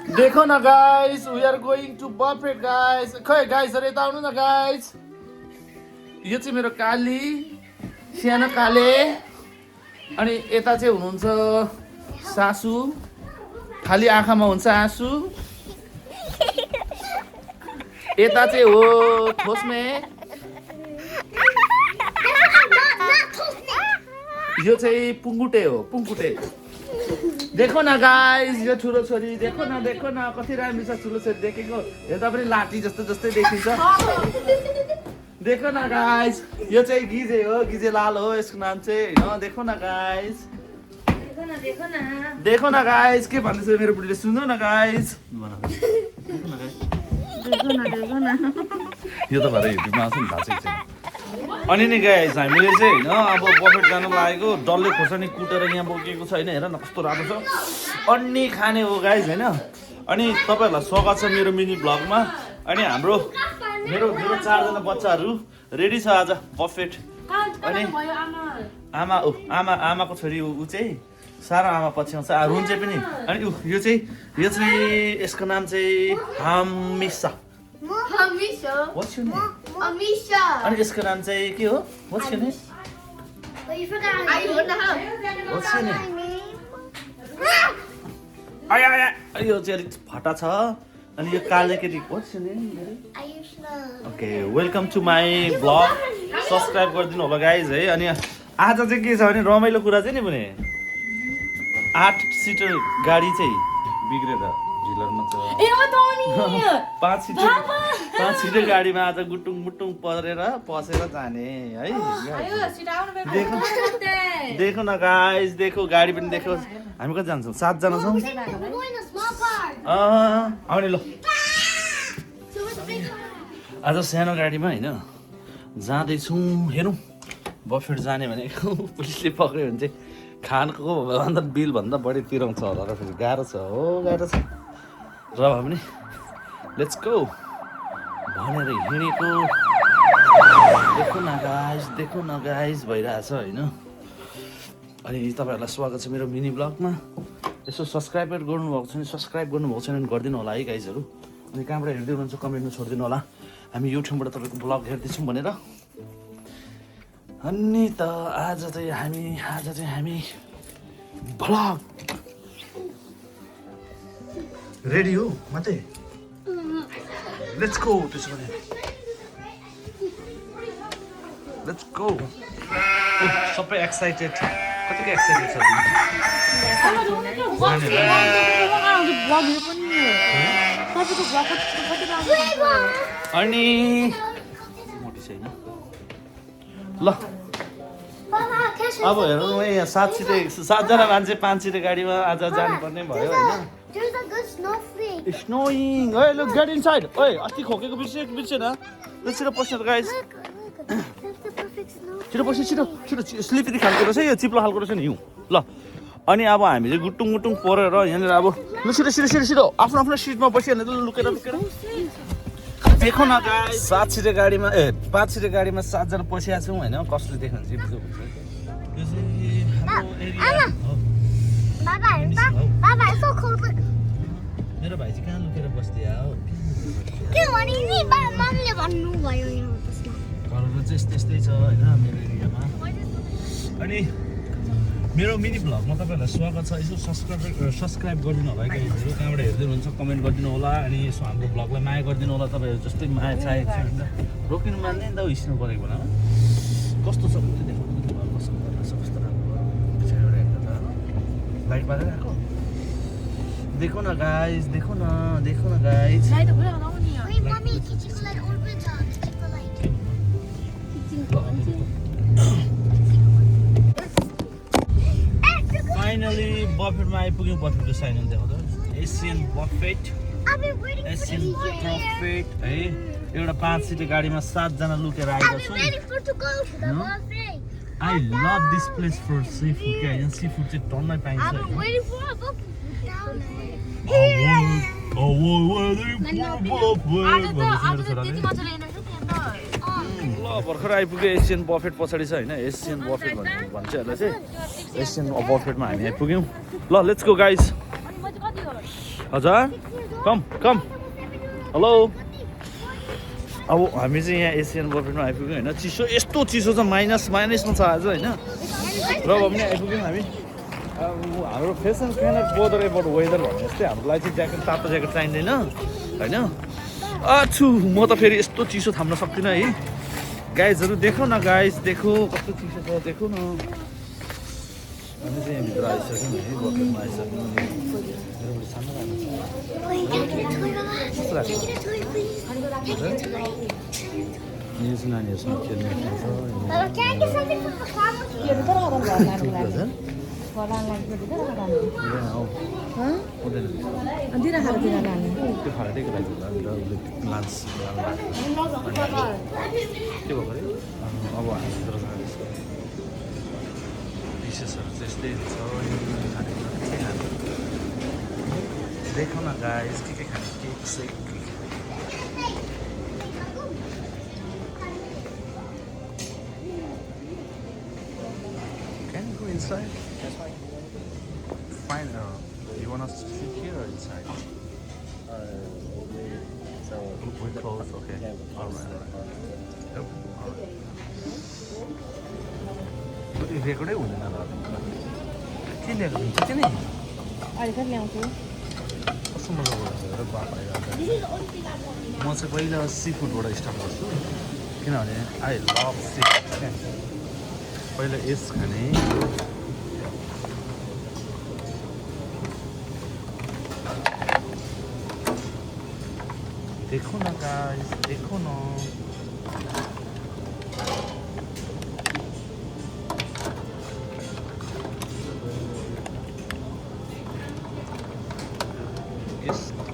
देखो न guys, we are going to buffet guys. खै गाइसहरु यता आउनु न गाइस। यो चाहिँ मेरो काली, सानो काले। अनि यता चाहिँ हुनुहुन्छ सासु। खाली आँखामा हुन्छ आँसु। यता चाहिँ हो ठोस्मे। यो चाहिँ पुङ्गुटे हो, पुङ्गुटे। देखो न गाइस, यो ठुलो छोरी देखो न कति राम्रो छ ठुलो छोरी देखेको। हेर्दा पनि लाठी जस्तो जस्तै देखिन्छ। देखो न गाइस, यो चाहिँ गिजे हो, गिजे लाल हो यसको नाम चाहिँ हैन। देखो न गाइस, देखो न गाइस, के भन्दैछ मेरो बुढीले सुन्नु न गाइस। यो त भरे युट्युबमा आउँछ नि थाहा छैन। अनि नि गाइस हामीले चाहिँ हैन अब बफेट जान लागेको, डल्ले खोर्सानी कुटेर यहाँ बोकेको छ हैन। हेर न कस्तो राम्रो छ। अनि खाने हो गाइस हैन। अनि तपाईहरुलाई स्वागत छ मेरो मिनी ब्लगमा। अनि हाम्रो मेरो 4जना बच्चाहरू रेडी छ आज बफेट। अनि आमाको छोरी ऊ चाहिँ सारा आमा पछ्याउँछ, रुन्छ पनि। अनि यो चाहिँ यसको नाम चाहिँ हमिसा। What's your name? Amisha. अनि यसको नाम चाहिँ के हो? What's your name? You forgot. What's your name? आया यो चाहिँ अलिक फटा छ। अनि यो काले केटी What's your name? Ayushna. Okay, welcome to my blog. Subscribe गरिदिनु होला गाइज है। अनि आज चाहिँ के छ भने रमाइलो कुरा चाहिँ नि भने 8 सिटर गाडी चाहिँ बिग्रेर ढिलरमा छ। 5 सिटर गाडीमा आज गुटुङ मुटुङ पसेर जाने है। देखो न गाइस, देखो गाडी पनि देखो। हामी कति जान्छौँ? 7 जना छौँ। We're going a small car. आउने ल। So what's the big car? आज सानो गाडीमा होइन जाँदैछौँ। हेरौँ बफेट जाने भनेको पुलिसले पक्रियो भने चाहिँ खानको भन्दा बिलभन्दा बढी तिराउँछ होला र फेरि गाह्रो छ हो, गाह्रो छ। र भए पनि लेट्स गो भनेर हिँडेको। देखो न गाइस भइरहेछ होइन। अनि तपाईँहरूलाई स्वागत छ मेरो मिनी ब्लगमा। यसो सब्सक्राइब गर्नुभएको छैन, सब्सक्राइब गर्नुभएको छैन भने गरिदिनु होला है गाइजहरू। अनि कहाँबाट हेर्दै हुनुहुन्छ कमेन्टमा छोडिदिनु होला। हामी युट्युबबाट तपाईँको ब्लग हेर्दैछौँ भनेर। अनि त आज चाहिँ हामी ब्लग रेडी हो मात्रै। लेट्स गो त्यसो भने लेट्स गो। सबै एक्साइटेड, कतिको एक्साइटेड छ अनि मोटी छैन ल। अब हेरौँ यहाँ 7जना मान्छे 5 सिटे गाडीमा आज जानुपर्ने भयो होइन। There's a good snowflake. स्नोइङ। ओए लुक गेट इनसाइड। ओए अस्ति खोकेको बिर्सेन। ल छिटो पस्नु त guys. Look, that's the perfect snow. छिटो पस्नु, छिटो स्लिपरी खालको रहेछ यो, चिप्लो खालको रहेछ नि हिउँ। ल अनि अब हामी चाहिँ गुटुङ परेर यहाँनिर अब ल छिटो आफ्नो सिटमा बसिहाल्ने त लुकेर। देखो न गाइस 7 सिटे गाडीमा 5 सिटे गाडीमा 7 जना पसिया छौँ होइन। कसले देख्नु चाहिँ बुझ्नु हुन्छ। यो चाहिँ हाम्रो एरिया हो। Baba, it's so cold. Look. मेरो भाइ चाहिँ कहाँ लुकेर बस्दिया हो? के भने नि मम्मीले भन्नु भयो यहाँ त्यसमा। घरहरू चाहिँ यस्तै छ होइन मेरो एरियामा। अनि मेरो मिनी ब्लगमा तपाईँहरूलाई स्वागत छ। यसो सब्सक्राइब गरिदिनु होला है गाइजहरू। कहाँबाट हेर्दै हुनुहुन्छ कमेन्ट गरिदिनु होला। अनि यसो हाम्रो ब्लगलाई माया गरिदिनु होला। तपाईँहरू जस्तै माया चाहेको छ होइन। रोकिनु मान्ने नि त हिँड्नु परेको बेलामा कस्तो छ भने देखाउनु कस्तो राम्रो पछाडिबाट हेर्दा त लाइट बालेर आएको। देखो न गाइस। Wait, mommy, kitchenको लाइट open छ। kitchenको लाइट। फाइनली बफेटमा आइपुग्यौँ। बफेटको साइन देखाउँदा Asian buffet I've been waiting for Asian you here. Buffet है। एउटा 5 सिटे गाडीमा 7 जना लुकेर आएका I've been छौँ। waiting for to go to the buffet. I love this place for seafood क्या यहाँ सी फुड चाहिँ टन्नै पाइन्छ I've been होइन। waiting for a buffet down there. ल भर्खर आइपुग्यो एसियन बफेट पछाडि छ होइन। एसियन बफेट भन्छ यसलाई चाहिँ। एसियन बफेटमा हामी आइपुग्यौँ। ल लेट्स गो गाइस। हजुर कम कम हेलो अब हामी चाहिँ यहाँ एसियन बफेटमा आइपुग्यौँ होइन चिसो यस्तो चिसो छ माइनसमा छ आज होइन र भए पनि आइपुग्यौँ हामी अब हाम्रो fashion can't bother about weather भने जस्तै हाम्रो लागि चाहिँ ज्याकेट तातो ज्याकेट चाहिँदैन होइन अछु म त फेरि यस्तो चिसो थाम्न सक्दिनँ है गाइजहरू देखौ न गाइज देखो कस्तो चिसो छ देखौ न हामी चाहिँ यहाँभित्र आइसक्यौँ है बफेटमा आइसक्यौँ यो चाहिँ नानीहरूसँग खेल्ने त्यो फाल्टैको लागि होला नि त उसले लान्च के भएको अरे अब हामी भित्र जाँदैछ डिसेसहरू चाहिँ यस्तै हुन्छ खानेकुरा के खानु देखौ न गाइस के खाने केक सेक Can you go inside? That's fine. Fine. You want us to sit here or inside? We close. Okay. All right. Yep. All right. But if you're going to do it, के ल्याएको हुन्छ के नि अहिले ल्याउँछु कस्तो मजाको बाफ आइरहेको म चाहिँ पहिला सी फुडबाट स्टार्ट गर्छु किनभने आई लभ सी फुड पहिला यस खाने देखो न गाइस देखो न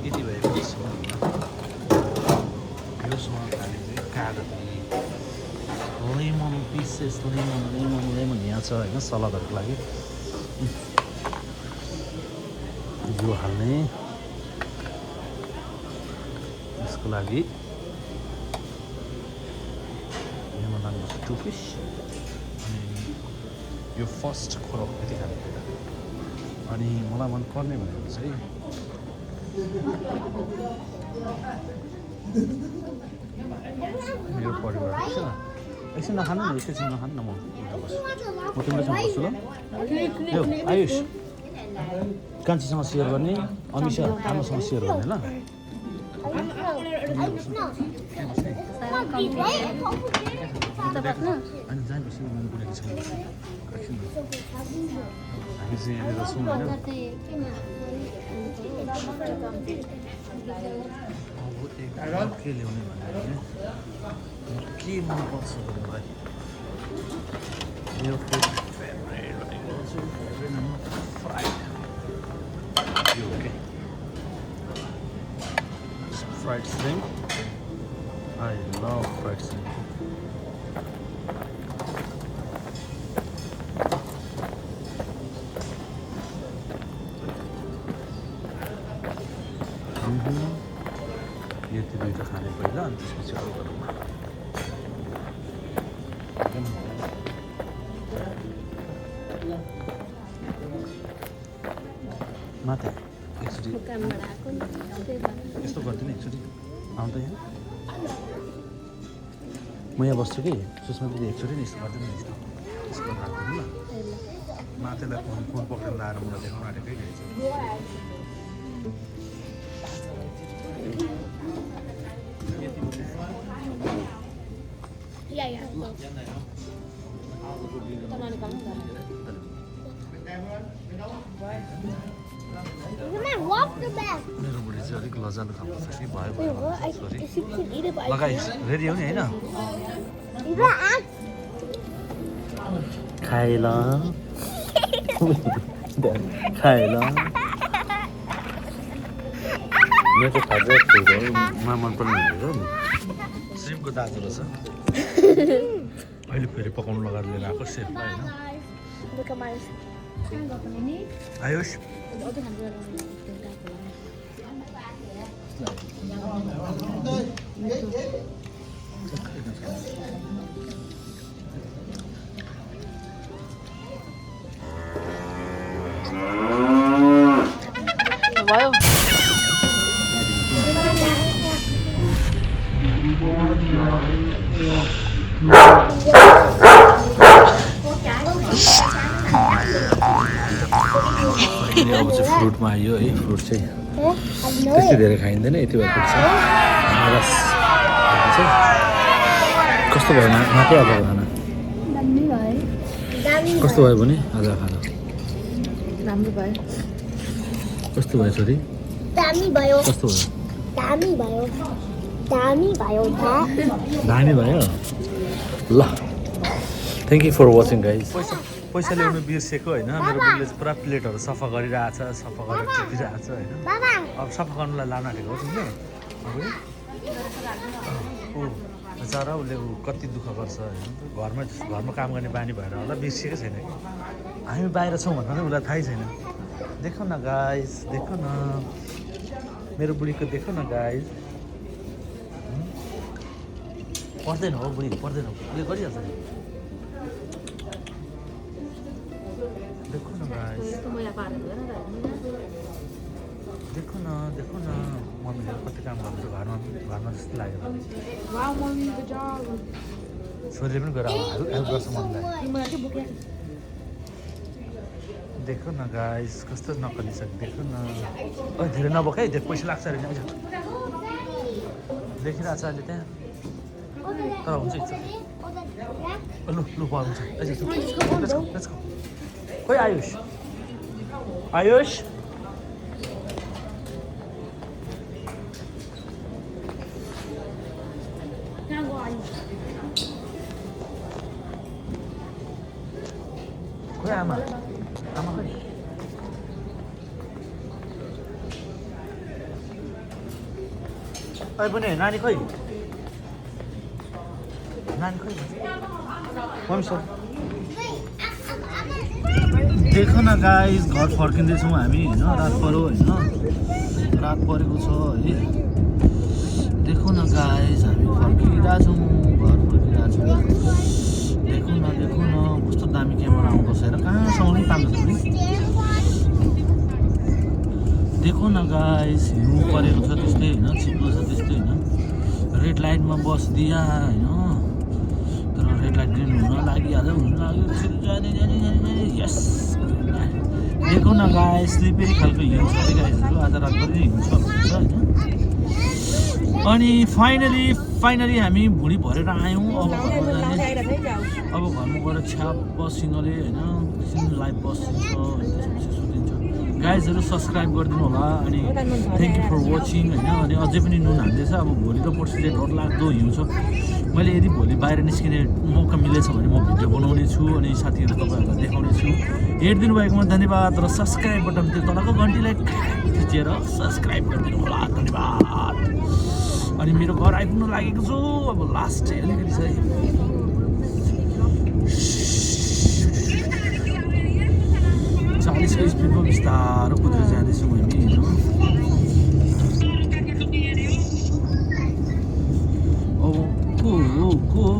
यति भएको योसँग खाने चाहिँ कागती लेमन पिसेस लेमन यहाँ छ होइन सलादहरूको लागि यो हाल्ने यसको लागि यहाँ लानुपर्छ 2 पिस अनि यो फर्स्ट खोराक यति खाने अनि मलाई मनपर्ने भनेको चाहिँ मेरो परिवार एकछिन नखानु न एकैछिन नखानु न म तिमीलाई बस्छु ल यो आयुष कान्छीसँग सेयर गर्ने अमिषा आमासँग सेयर गर्ने ल अनि जानुपर्छ मैले बोलेको छैन हामी चाहिँ यहाँनिर छौँ होइन अब के ल्याउने भन्यो भने के मनपर्छ मलाई मेरो फेभरेट भनेको चाहिँ फ्राइड यो हो क्या fried shrimp I love fried shrimp यति दुईवटा खाने पहिला अनि त्यसपछि अरू गरौँ माथि एकचोटि यस्तो गरिदिनु एकचोटि आउँदा यहाँ म यहाँ बस्छु कि सुषमा दिदी एकचोटि नि यस्तो गरिदिनु नि यस्तो हालिदिनु ल माथिलाई फोन पक्रेर लाएर मलाई देखाउनु आँटेकै रहेछ मेरो बुढी चाहिँ अलिक लजालु खान्छ कि भयो लगाइस् रेडी हो नि होइन खाएला खाएला मेरो त खाजा मा मनपर्ने भनेको नि श्रिम्पको दाजु रहेछ अहिले फेरि पकाउनु लगाएर लिएर आएको सेफलाई होइन आयुष भयो अब चाहिँ फ्रुटमा आयो है फ्रुट चाहिँ त्यति धेरै खाइँदैन यति भए पुग्छ रस कस्तो भयो मात्रै आज खाना कस्तो भयो भने आज खाना राम्रो भयो कस्तो भयो छोरी दामी भयो कस्तो भयो दामी भयो दामी भयो दामी भयो ल thank you for watching guys पैसा ल्याउनु बिर्सेको होइन मेरो बुढीले चाहिँ पुरा प्लेटहरू सफा गरिरहेछ सफा गरेर टिपिरहेको छ होइन बाबा अब सफा गर्नुलाई लान आँटेको हो तिमीले ऊ बिचरा उसले ऊ कति दुःख गर्छ होइन घरमा काम गर्ने बानी भएर होला बिर्सेकै छैन कि हामी बाहिर छौँ भन्दा पनि उसलाई थाहै छैन देखो न गाइस देखो न मेरो बुढीको देखो न गाइस पर्दैन हो बुढी पर्दैन उसले गरिहाल्छ नि देखो न गाइस देखो न मम्मीले कति काम गर्छ घरमा जस्तो लाग्यो छोरीले पनि गएर हेल्प गर्छ मम्मीलाई देखो न गाइस कस्तो नकलिसक्यो देखो न धेरै नबोक है धेरै पैसा लाग्छ अरे नि देखिरहेको छ अहिले त्यहाँ तर हुन्छ इच्छा लु लु हुन्छ खोइ आयुष आयुष खोइ आमा आमा खोइ अहिले पनि नानी खोइ मम्मी सर देखो न गाइस घर फर्किँदैछौँ हामी होइन रात पऱ्यो होइन रात परेको छ है देखो न गाइस हामी फर्किरहेछौँ घर फर्किरहेछौँ देखो न कस्तो दामी क्यामेरा आउँदछ हेर कहाँसम्म पनि तान्दैछ नि देखो न गाइस हिउँ परेको छ त्यस्तै होइन चिप्लो छ त्यस्तै होइन रेड लाइटमा बसिदिया होइन तर रेड लाइट ग्रिन हुन लागिहाल्यो यस देखो न गाइस स्लिपेरी खालको हिउँ छ अरे गाइसहरू आज रातभरि नै हिउँ छ होइन अनि फाइनली हामी भुँडी भरेर आयौँ अब घरमा गएर छ्याप बसिँगले होइन एकछिन लाइभ बसिन्छ त्यसपछि सुतिन्छ गाइजहरू सब्सक्राइब गरिदिनु होला अनि थ्याङ्क यू फर वाचिङ होइन अनि अझै पनि नुन हाल्दैछ अब भोलि र पर्सि चाहिँ डरलाग्दो हिउँ छ मैले यदि भोलि बाहिर निस्किने मौका मिलेछ भने म भिडियो बनाउने छु अनि साथीहरू तपाईँहरूलाई देखाउने छु हेरिदिनु भएकोमा धन्यवाद र सब्सक्राइब बटन त्यो तलको घन्टीलाई थिचेर सब्सक्राइब गरिदिनु होला धन्यवाद अनि मेरो घर आइपुग्नु लागेको छु अब लास्ट चाहिँ अलिकति चाहिँ 40को स्पिडमा बिस्तारो कुदेर जाँदैछौँ हामी होइन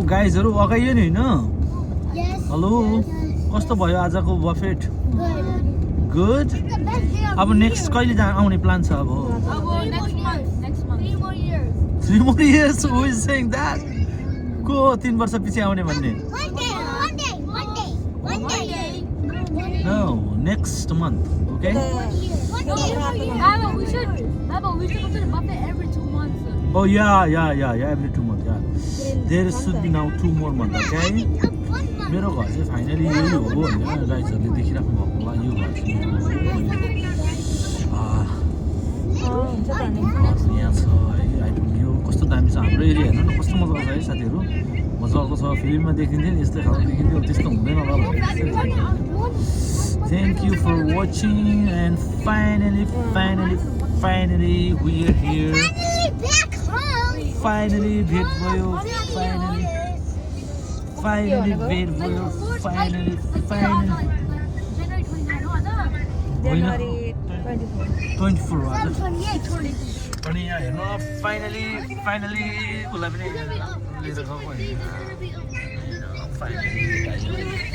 गाइजहरू अगाइयो नि होइन हेलो कस्तो भयो आजको बफेट गुड अब नेक्स्ट कहिले आउने प्लान छ अब 3 more years who is saying that को 3 वर्ष पछि आउने भन्ने No, next month, okay? we should go to the buffet every 2 months. Oh yeah, every 2 months, yeah. There should be now 2 more months, okay? मेरो घर चाहिँ फाइनली यही हो होइन गाइजहरूले देखिराख्नु भएको होला यो घर चाहिँ यहाँ छ है आइपुग्यो कस्तो दामी छ हाम्रो एरिया हेर्नु न कस्तो मजा आउँछ है साथीहरू मजाको छ फिल्ममा देखिन्थ्यो नि यस्तै खालको देखिन्थ्यो त्यस्तो हुँदैन होला Thank you for watching and finally we are here. Finally भेट भयो finally भेट भयो finally January 24 आज अनि यहाँ हेर्नु फाइनली उसलाई पनि लिएर गएको होइन फाइनली